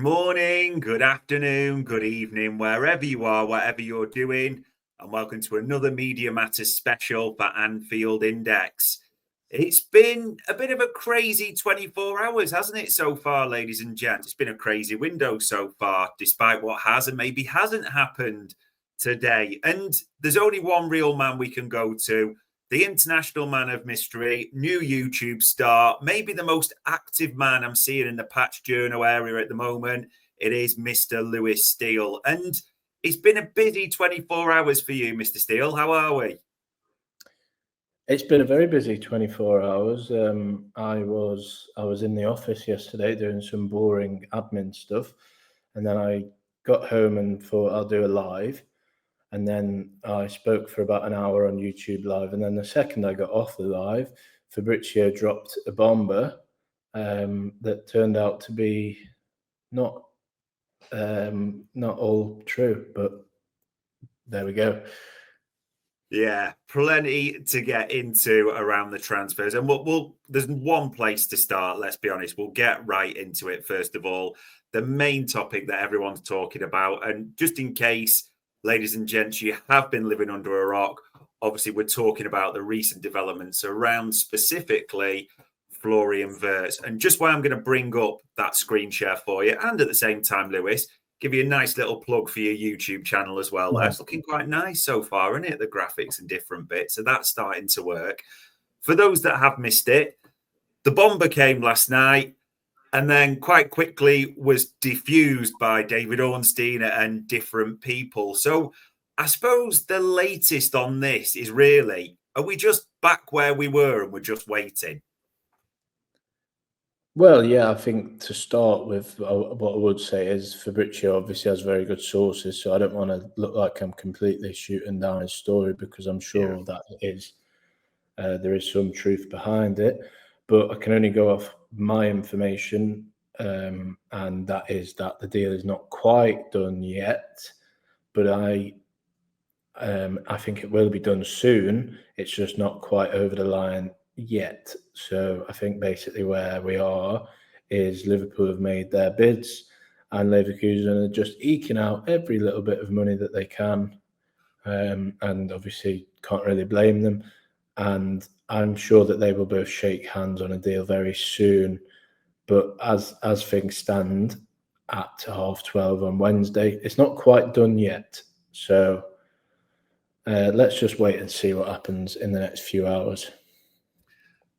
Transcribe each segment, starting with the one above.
morning, good afternoon, good evening, wherever you are, whatever you're doing, and welcome to another Media Matters special for Anfield Index. It's been a bit of a crazy 24 hours, hasn't it, so far, ladies and gents? It's been a crazy window so far, despite what has and maybe hasn't happened today. And there's only one real man we can go to, the international man of mystery, new YouTube star, maybe the most active man I'm seeing in the Patch Journal area at the moment. It is Mr. Lewis Steele. And it's been a busy 24 hours for you, Mr. Steele. How are we? It's been a very busy 24 hours. I was in the office yesterday doing some boring admin stuff, and then I got home and thought I'll do a live. And then I spoke for about an hour on YouTube Live. And then the second I got off the live, Fabrizio dropped a bomber that turned out to be not all true, but there we go. Yeah, plenty to get into around the transfers. And there's one place to start, let's be honest. We'll get right into it, first of all. The main topic that everyone's talking about, and just in case, ladies and gents, you have been living under a rock, obviously we're talking about the recent developments around specifically Florian Wirtz. And just why I'm going to bring up that screen share for you, and at the same time, Lewis, give you a nice little plug for your YouTube channel as well. That's looking quite nice so far, isn't it? The graphics and different bits. So that's starting to work. For those that have missed it, the bomber came last night and then quite quickly was diffused by David Ornstein and different people. So I suppose the latest on this is really, are we just back where we were and we're just waiting? Well, yeah, I think to start with, what I would say is Fabrizio obviously has very good sources, so I don't want to look like I'm completely shooting down his story because I'm sure that it is. There is some truth behind it, but I can only go off my information, and that is that the deal is not quite done yet, but I think it will be done soon. It's just not quite over the line yet. So I think basically where we are is Liverpool have made their bids and Leverkusen are just eking out every little bit of money that they can, and obviously can't really blame them. And I'm sure that they will both shake hands on a deal very soon. But as things stand at 12:30 on Wednesday, it's not quite done yet. So let's just wait and see what happens in the next few hours.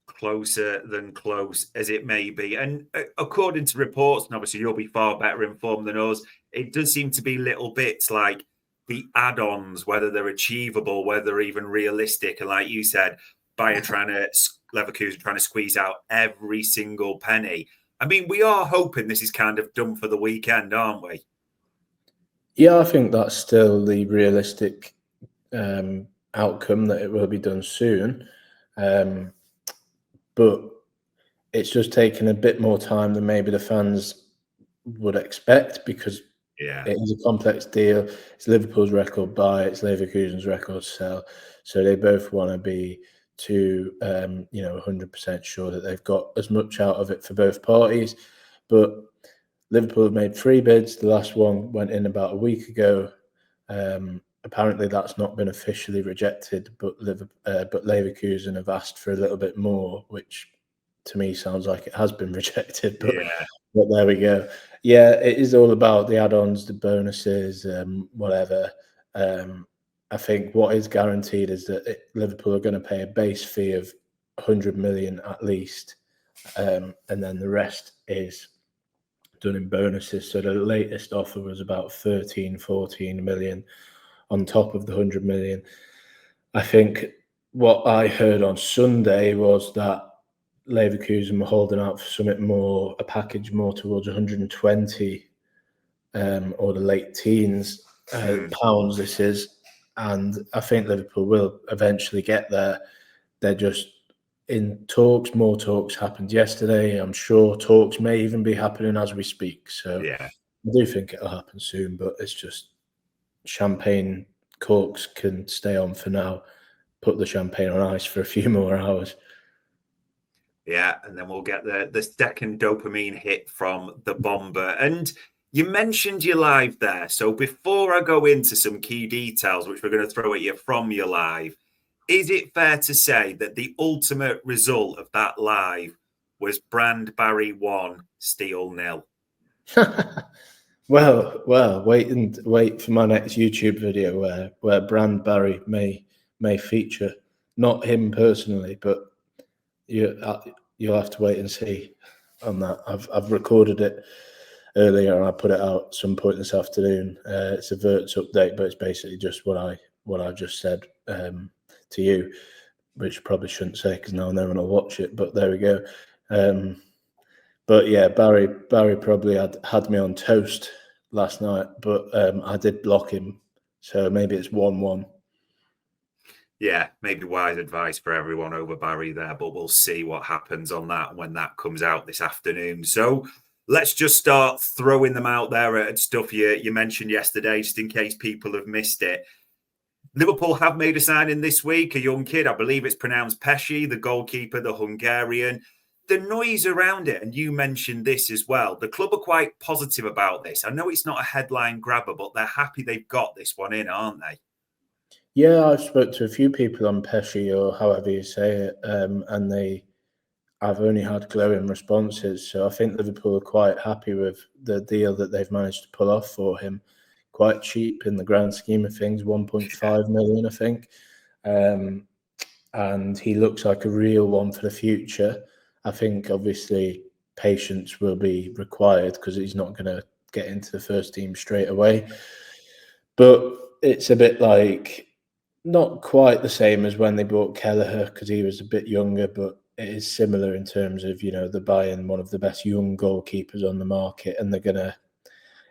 Closer than close as it may be. And according to reports, and obviously you'll be far better informed than us, it does seem to be little bits like the add-ons, whether they're achievable, whether they're even realistic. And like you said, Leverkusen trying to squeeze out every single penny. I mean, we are hoping this is kind of done for the weekend, aren't we? Yeah, I think that's still the realistic outcome, that it will be done soon. But it's just taken a bit more time than maybe the fans would expect because it is a complex deal. It's Liverpool's record buy, it's Leverkusen's record sell. So they both want to be 100% sure that they've got as much out of it for both parties. But Liverpool have made 3 bids. The last one went in about a week ago. Apparently, that's not been officially rejected, but Leverkusen have asked for a little bit more, which to me sounds like it has been rejected. But there we go. Yeah, it is all about the add-ons, the bonuses, whatever. I think what is guaranteed is that Liverpool are going to pay a base fee of 100 million at least, and then the rest is done in bonuses. So the latest offer was about 13-14 million on top of the 100 million. I think what I heard on Sunday was that Leverkusen were holding out for something more, a package more towards 120 or the late teens pounds this is. And I think Liverpool will eventually get there. They're just in talks. More talks happened yesterday. I'm sure talks may even be happening as we speak. So I do think it'll happen soon, but it's just champagne corks can stay on for now. Put the champagne on ice for a few more hours. Yeah, and then we'll get the second dopamine hit from the bomber. And You mentioned your live there. So before I go into some key details, which we're going to throw at you from your live, is it fair to say that the ultimate result of that live was Barry 1, Steele 0? Well, wait for my next YouTube video where Barry may feature, not him personally, but you'll have to wait and see on that. I've recorded it earlier and I put it out some point this afternoon. It's a Wirtz update, but it's basically just what I just said to you, which probably shouldn't say because now no one will watch it. But there we go. But yeah, Barry probably had me on toast last night, but I did block him, so maybe it's 1-1. Yeah, maybe wise advice for everyone over Barry there, but we'll see what happens on that when that comes out this afternoon. So let's just start throwing them out there at stuff you mentioned yesterday, just in case people have missed it. Liverpool have made a signing this week, a young kid, I believe it's pronounced Pesci, the goalkeeper, the Hungarian. The noise around it, and you mentioned this as well, the club are quite positive about this. I know it's not a headline grabber, but they're happy they've got this one in, aren't they? Yeah, I've spoke to a few people on Pesci, or however you say it, and I've only had glowing responses. So I think Liverpool are quite happy with the deal that they've managed to pull off for him. Quite cheap in the grand scheme of things, 1.5 million, I think. And he looks like a real one for the future. I think obviously patience will be required because he's not going to get into the first team straight away. But it's a bit like not quite the same as when they bought Kelleher because he was a bit younger, but it is similar in terms of, they're buying one of the best young goalkeepers on the market and they're going to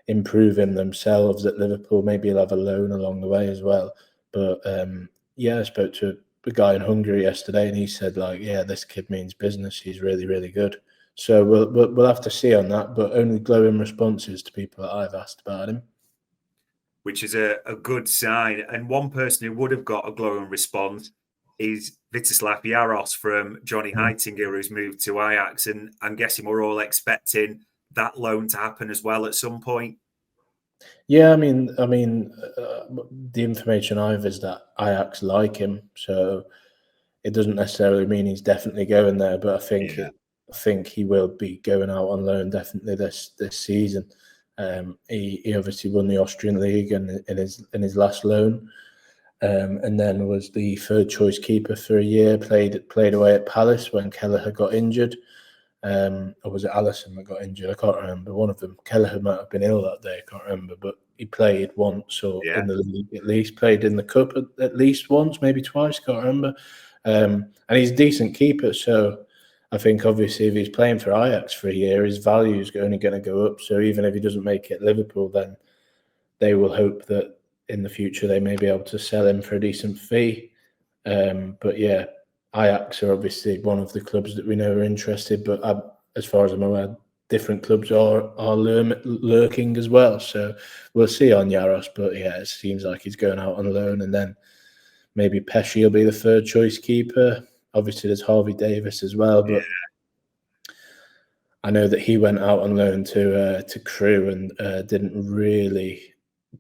improve him themselves at Liverpool. Maybe he'll have a loan along the way as well. But I spoke to a guy in Hungary yesterday and he said, this kid means business. He's really, really good. So we'll have to see on that, but only glowing responses to people that I've asked about him. Which is a good sign. And one person who would have got a glowing response is Vítězslav Jaros from Johnny Heitinger, who's moved to Ajax. And I'm guessing we're all expecting that loan to happen as well at some point. Yeah, I mean, the information I have is that Ajax like him, so it doesn't necessarily mean he's definitely going there. But I think he will be going out on loan definitely this season. He obviously won the Austrian League in his last loan, and then was the third choice keeper for a year. Played away at Palace when Kelleher got injured. Or was it Alisson that got injured? I can't remember. One of them. Kelleher might have been ill that day. I can't remember. But he played once or in the league at least. Played in the cup at least once, maybe twice. Can't remember. And he's a decent keeper. So I think obviously if he's playing for Ajax for a year, his value is only going to go up. So even if he doesn't make it Liverpool, then they will hope that in the future they may be able to sell him for a decent fee. But yeah, Ajax are obviously one of the clubs that we know are interested, but as far as I'm aware, different clubs are lurking as well. So we'll see on Jaros, but yeah, it seems like he's going out on loan, and then maybe Pesci will be the third choice keeper. Obviously, there's Harvey Davis as well, but I know that he went out on loan to Crewe and didn't really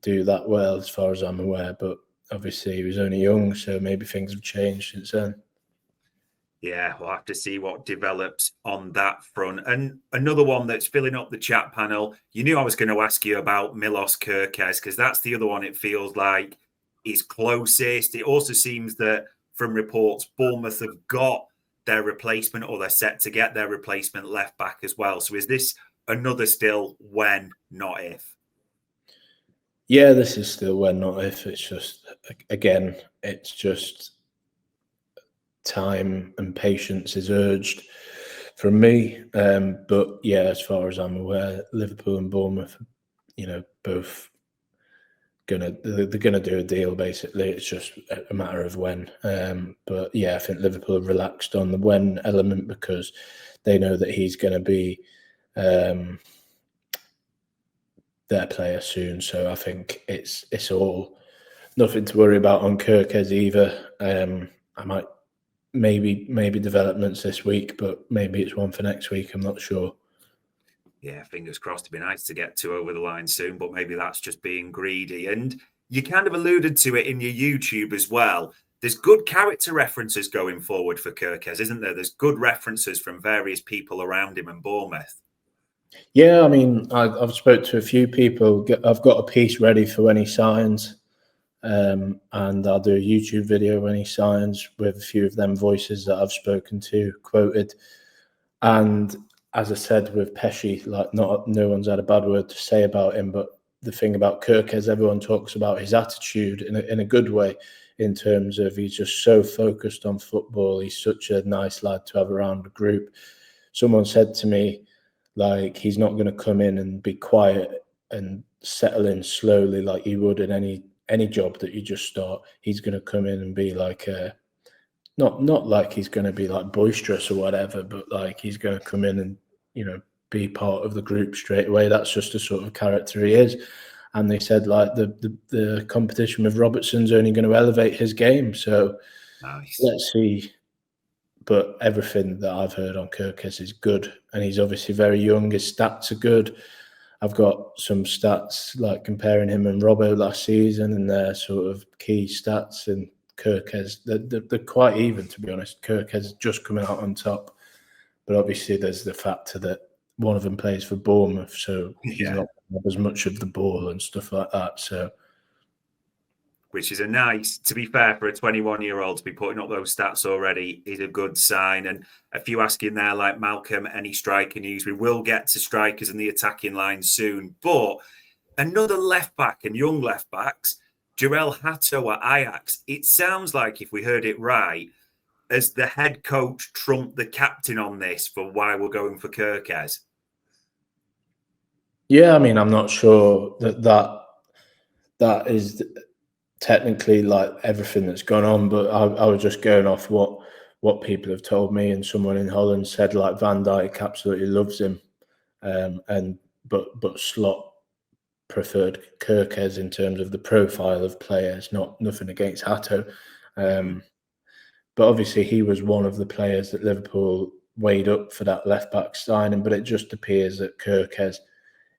do that well as far as I'm aware, but obviously he was only young, so maybe things have changed since then. Yeah, we'll have to see what develops on that front. And another one that's filling up the chat panel, you knew I was going to ask you about Milos Kirks, because that's the other one it feels like is closest. It also seems that from reports, Bournemouth have got their replacement, or they're set to get their replacement left back as well. So is this another still when, not if? Yeah, this is still when, not if. It's just, again, it's just time and patience is urged from me. But yeah, as far as I'm aware, Liverpool and Bournemouth, both they're gonna do a deal. Basically, it's just a matter of when. But yeah, I think Liverpool have relaxed on the when element because they know that he's going to be their player soon. So I think it's all nothing to worry about on Kirks either. I might maybe developments this week, but maybe it's one for next week. I'm not sure. Yeah, fingers crossed. It'd be nice to get 2 over the line soon, but maybe that's just being greedy. And you kind of alluded to it in your YouTube as well. There's good character references going forward for Kirkes, isn't there? There's good references from various people around him in Bournemouth. Yeah, I mean, I've spoke to a few people. I've got a piece ready for when he signs, and I'll do a YouTube video when he signs with a few of them voices that I've spoken to, quoted. And as I said with Pesci, like no one's had a bad word to say about him. But the thing about Kirkes, everyone talks about his attitude in a good way, in terms of he's just so focused on football. He's such a nice lad to have around the group. Someone said to me, like, he's not going to come in and be quiet and settle in slowly like you would in any job that you just start. He's going to come in and be like not like he's going to be like boisterous or whatever, but like he's going to come in and, you know, be part of the group straight away. That's just the sort of character he is. And they said like the competition with Robertson's only going to elevate his game. So nice. Let's see. But everything that I've heard on Kirkes is good, and he's obviously very young. His stats are good. I've got some stats like comparing him and Robbo last season, and their sort of key stats. And Kirkes, they're quite even, to be honest. Kirkes is just coming out on top, but obviously there's the factor that one of them plays for Bournemouth, so he's not as much of the ball and stuff like that. So. Which is to be fair, for a 21-year-old to be putting up those stats already is a good sign. And a few asking there, like Malcolm, any striker news? We will get to strikers in the attacking line soon. But another left back and young left backs, Jerel Hatau at Ajax. It sounds like, if we heard it right, as the head coach trumped the captain on this for why we're going for Kirkes. Yeah, I mean, I'm not sure that is technically like everything that's gone on, but I was just going off what people have told me, and someone in Holland said like Van Dijk absolutely loves him, but Slot preferred Kirkes in terms of the profile of players. Nothing against Hatto, but obviously he was one of the players that Liverpool weighed up for that left back signing. But it just appears that Kirkes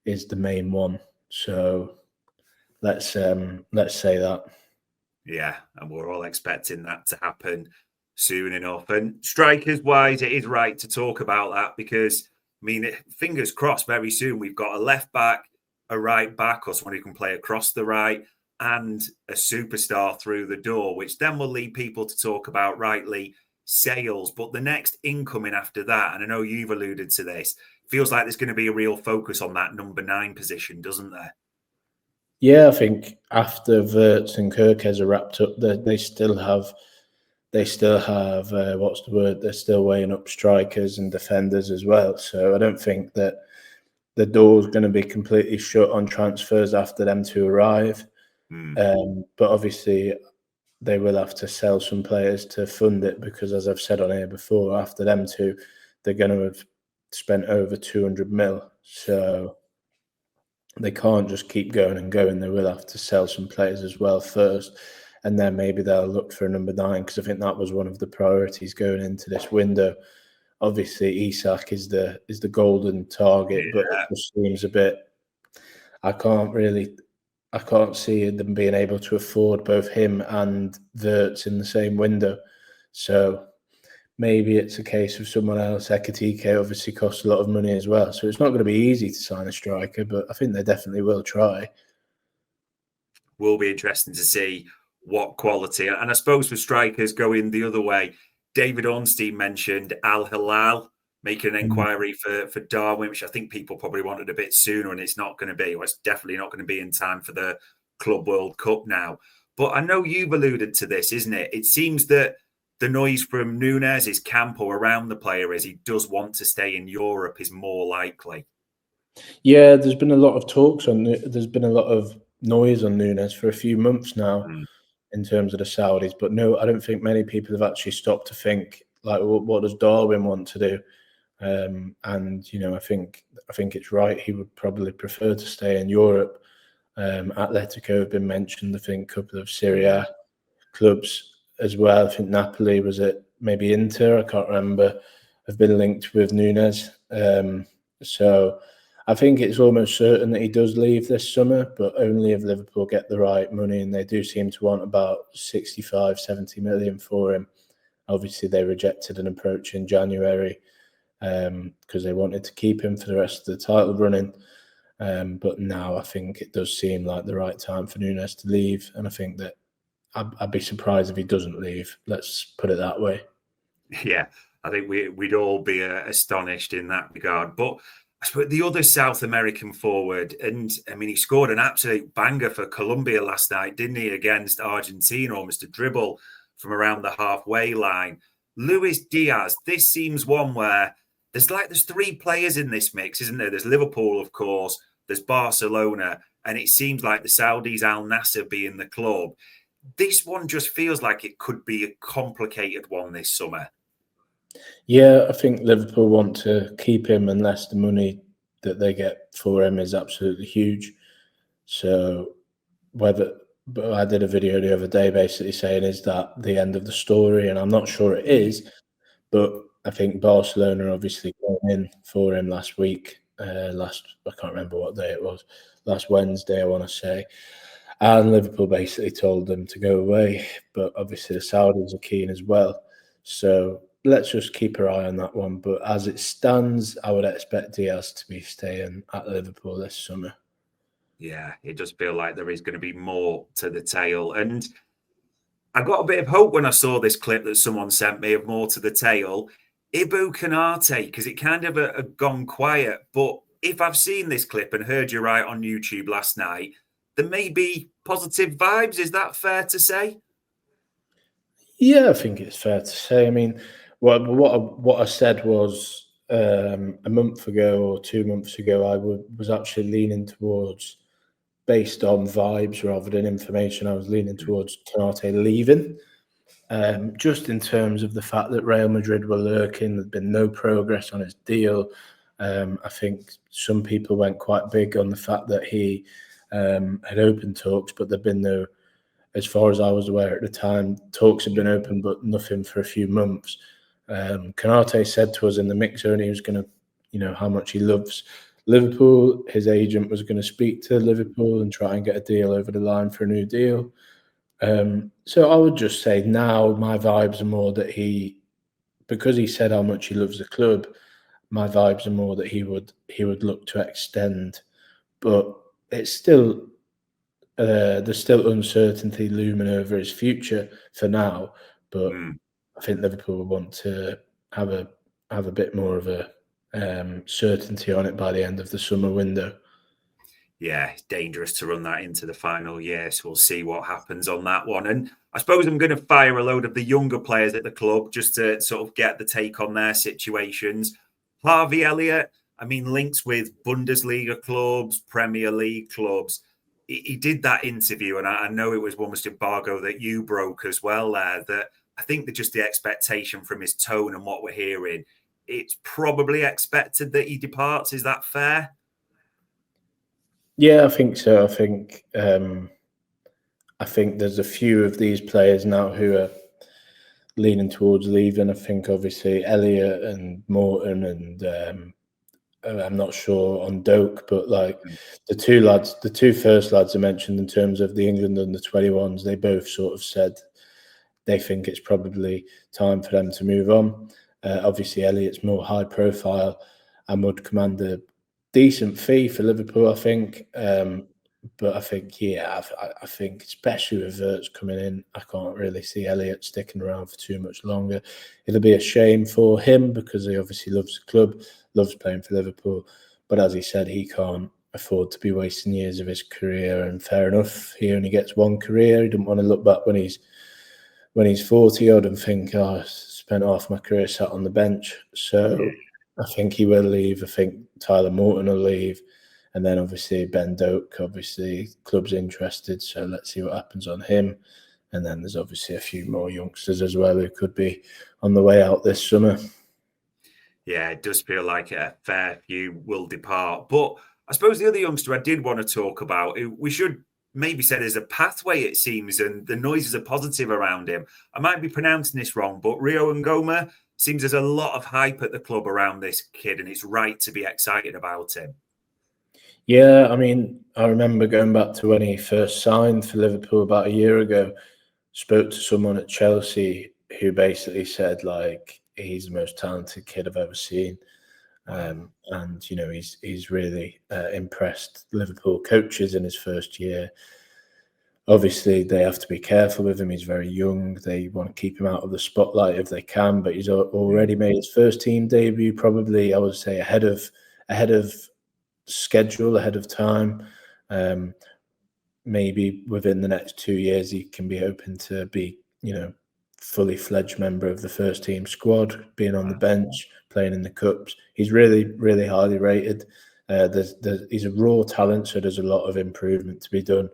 is the main one. So let's say that. Yeah, and we're all expecting that to happen soon enough. And strikers wise, it is right to talk about that because, I mean, fingers crossed, very soon we've got a left back, a right back, or someone who can play across the right, and a superstar through the door, which then will lead people to talk about, rightly, sales. But the next incoming after that, and I know you've alluded to this, feels like there's going to be a real focus on that number 9 position, doesn't there? Yeah, I think after Wirtz and Kirkes are wrapped up, they still have what's the word? They're still weighing up strikers and defenders as well. So I don't think that the door's going to be completely shut on transfers after them to arrive. But obviously, they will have to sell some players to fund it because, as I've said on here before, after them two, they're going to have spent over 200 mil. So they can't just keep going and going. They will have to sell some players as well first, and then maybe they'll look for a number 9 because I think that was one of the priorities going into this window. Obviously, Isak is the golden target, but it just seems a bit. I can't see them being able to afford both him and Wirtz in the same window. So maybe it's a case of someone else. Ekitike obviously costs a lot of money as well. So it's not going to be easy to sign a striker, but I think they definitely will try. Will be interesting to see what quality. And I suppose for strikers going the other way, David Ornstein mentioned Al Hilal making an inquiry for Darwin, which I think people probably wanted a bit sooner, and it's not going to be, or it's definitely not going to be in time for the Club World Cup now. But I know you've alluded to this, isn't it? It seems that the noise from Nunes' camp or around the player is he does want to stay in Europe is more likely. Yeah, there's been a lot of talks there's been a lot of noise on Nunes for a few months now in terms of the Saudis. But no, I don't think many people have actually stopped to think, like, what does Darwin want to do? And, you know, I think it's right. He would probably prefer to stay in Europe. Atletico have been mentioned, I think, a couple of Serie A clubs as well. I think Napoli, was it maybe Inter? I can't remember, have been linked with Nunes. So I think it's almost certain that he does leave this summer, but only if Liverpool get the right money, and they do seem to want about 65, 70 million for him. Obviously, they rejected an approach in January because they wanted to keep him for the rest of the title running. But now I think it does seem like the right time for Nunes to leave, and I think that I'd be surprised if he doesn't leave. Let's put it that way. Yeah, I think we'd all be astonished in that regard. But I suppose the other South American forward, and I mean, he scored an absolute banger for Colombia last night, didn't he, against Argentina, almost a dribble from around the halfway line. Luis Diaz, this seems one where there's three players in this mix, isn't there? There's Liverpool, of course, there's Barcelona, and it seems like the Saudis, Al Nassr being the club. This one just feels like it could be a complicated one this summer. Yeah, I think Liverpool want to keep him unless the money that they get for him is absolutely huge. So but I did a video the other day basically saying, is that the end of the story? And I'm not sure it is, but I think Barcelona obviously came in for him last week. I can't remember what day it was. Last Wednesday, I want to say. And Liverpool basically told them to go away. But obviously the Saudis are keen as well. So let's just keep our eye on that one. But as it stands, I would expect Diaz to be staying at Liverpool this summer. Yeah, it does feel like there is going to be more to the tale. And I got a bit of hope when I saw this clip that someone sent me of more to the tale. Ibu Canate, because it kind of gone quiet. But if I've seen this clip and heard you right on YouTube last night, there may be positive vibes. Is that fair to say? Yeah, I think it's fair to say. I mean, what I said was a month ago or 2 months ago, I was actually leaning towards, based on vibes rather than information, I was leaning towards Canate leaving. Just in terms of the fact that Real Madrid were lurking, there'd been no progress on his deal. I think some people went quite big on the fact that he had opened talks, but there'd been no, as far as I was aware at the time, talks had been open, but nothing for a few months. Canate said to us in the mixer, and he was going to, how much he loves Liverpool. His agent was going to speak to Liverpool and try and get a deal over the line for a new deal. So I would just say now my vibes are more that because he said how much he loves the club, my vibes are more that he would look to extend. But it's still there's still uncertainty looming over his future for now. But I think Liverpool want to have a bit more of a certainty on it by the end of the summer window. Yeah, it's dangerous to run that into the final year. So we'll see what happens on that one. And I suppose I'm going to fire a load of the younger players at the club just to sort of get the take on their situations. Harvey Elliott, I mean, links with Bundesliga clubs, Premier League clubs. He did that interview, and I know it was almost embargo that you broke as well there, that I think that just the expectation from his tone and what we're hearing, it's probably expected that he departs. Is that fair? Yeah, I think so. I think there's a few of these players now who are leaning towards leaving. I think obviously Elliot and Morton and I'm not sure on Doak, but like the two first lads I mentioned in terms of the England under 21s, they both sort of said they think it's probably time for them to move on. Obviously, Elliot's more high profile and would command a decent fee for Liverpool, I think. But I think, I think especially with Wirtz coming in, I can't really see Elliot sticking around for too much longer. It'll be a shame for him because he obviously loves the club, loves playing for Liverpool. But as he said, he can't afford to be wasting years of his career. And fair enough, he only gets one career. He doesn't want to look back when he's 40 odd and think, I spent half my career sat on the bench. So I think he will leave. I think Tyler Morton will leave. And then obviously Ben Doak, obviously club's interested. So let's see what happens on him. And then there's obviously a few more youngsters as well who could be on the way out this summer. Yeah, it does feel like a fair few will depart. But I suppose the other youngster I did want to talk about, we should maybe say there's a pathway, it seems, and the noises are positive around him. I might be pronouncing this wrong, but Rio Ngoma seems there's a lot of hype at the club around this kid, and it's right to be excited about him. Yeah, I mean, I remember going back to when he first signed for Liverpool about a year ago. Spoke to someone at Chelsea who basically said like he's the most talented kid I've ever seen. And you know he's really impressed Liverpool coaches in his first year. Obviously, they have to be careful with him. He's very young. They want to keep him out of the spotlight if they can. But he's already made his first team debut, probably I would say ahead of schedule, ahead of time. Maybe within the next 2 years, he can be hoping to be, fully fledged member of the first team squad, being on the bench, playing in the cups. He's really, really highly rated. He's a raw talent, so there's a lot of improvement to be done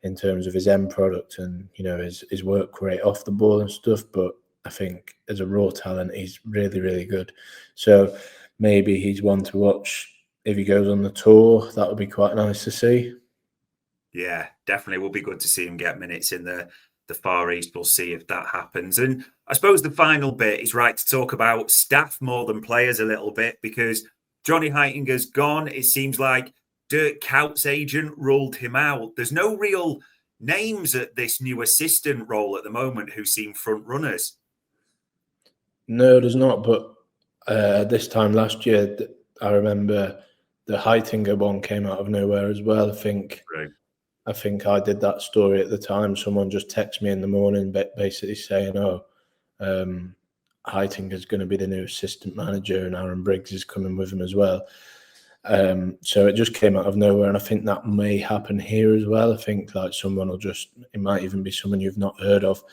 in terms of his end product and his work rate off the ball and stuff. But I think as a raw talent, he's really, really good. So maybe he's one to watch if he goes on the tour. That would be quite nice to see. Yeah, definitely will be good to see him get minutes in the Far East. We'll see if that happens. And I suppose the final bit is right to talk about staff more than players a little bit, because Johnny Heitinger's gone. It seems like Dirk Kuyt's agent ruled him out. There's no real names at this new assistant role at the moment who seem front runners. No, there's not. But this time last year, I remember the Heitinger one came out of nowhere as well. I think I did that story at the time. Someone just texted me in the morning, basically saying, "Oh, Heitinger's going to be the new assistant manager, and Aaron Briggs is coming with him as well." So it just came out of nowhere, and I think that may happen here as well. I think like someone will it might even be someone you've not heard of,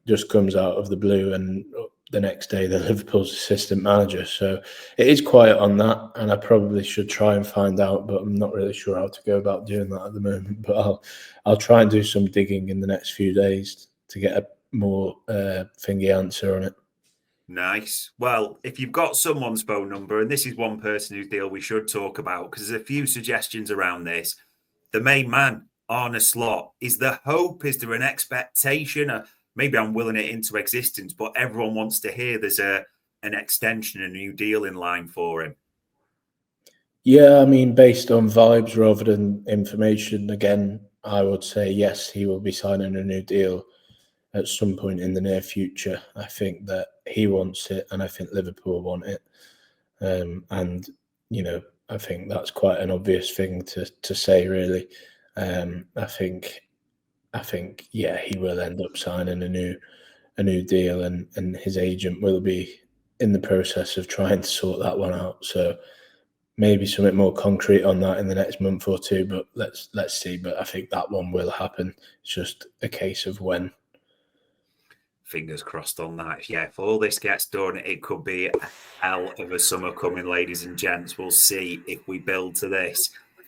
just comes out of the blue, and the next day they're Liverpool's assistant manager. So it is quiet on that, and I probably should try and find out, but I'm not really sure how to go about doing that at the moment. But I'll try and do some digging in the next few days to get a more thingy answer on it. Nice. Well, if you've got someone's phone number, and this is one person whose deal we should talk about, because there's a few suggestions around this. The main man, Arne Slot. Is there hope? Is there an expectation? Maybe I'm willing it into existence, but everyone wants to hear there's an extension, a new deal in line for him. Yeah, I mean, based on vibes rather than information, again, I would say yes, he will be signing a new deal at some point in the near future. I think that he wants it, and I think Liverpool want it. And I think that's quite an obvious thing to say, really. I think, yeah, he will end up signing a new deal, and his agent will be in the process of trying to sort that one out. So maybe something more concrete on that in the next month or two. But let's see. But I think that one will happen. It's just a case of when. Fingers crossed on that. Yeah, if all this gets done, it could be a hell of a summer coming, ladies and gents. We'll see if we build to this.